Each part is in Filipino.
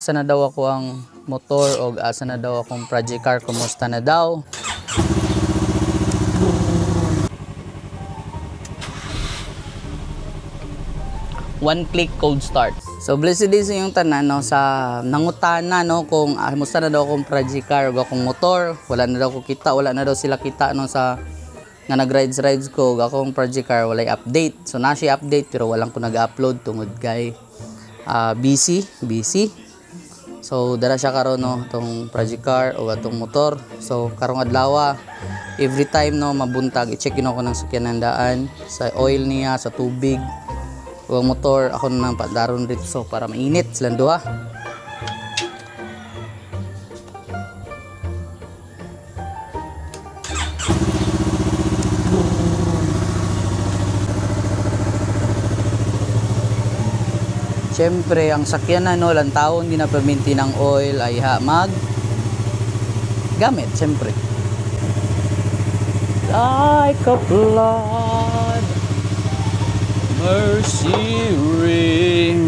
asa na daw ako ang motor o asa na daw akong project car, kumusta na daw. One click code start. So blessed days yung tanan no, sa nangutana no kung musta na daw akong project car o akong motor, wala na daw ko kita, wala na daw sila kita no sa nga nag-rides ko akong project car, walay update. So na siya update pero walang ko nag-upload tungod kay busy. So dara siya karon no tong project car o atong motor. So karong adlaw every time no mabuntag i-check ko ng sakyanan daan sa oil niya, sa tubig o motor, ako na nang padaron dito so para mainit silang duha. Siyempre ang sakyanan no lang taon ginapaminti ng oil ay mag gamit siyempre. Like a flood, mercy ring.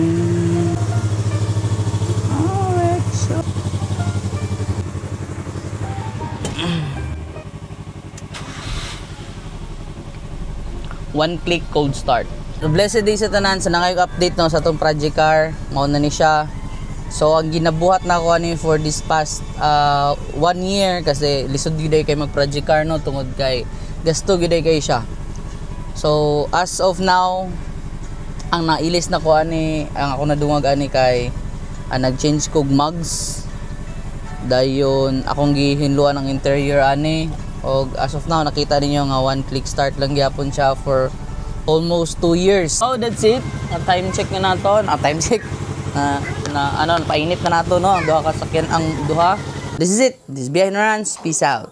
One click code start. So, blessed day sa tanan sa nangayog update no sa atong project car, mao na ni siya. So ang ginabuhat na ko ani for this past 1 year kasi lisod gyud kay mag project car no tungod kay gasto gyud kay siya. So as of now ang nailis na ko ani, ang ako nadungag ani kay nag-change kog mugs. Dayon akong gihinluan ang interior ani og as of now nakita ninyo nga one click start lang gyapon siya for almost 2 years. So that's it. Time check na nato. Time check na painit na nato no. Duha ka sakyan ang duha. This is it. This is Behind Runs. Peace out.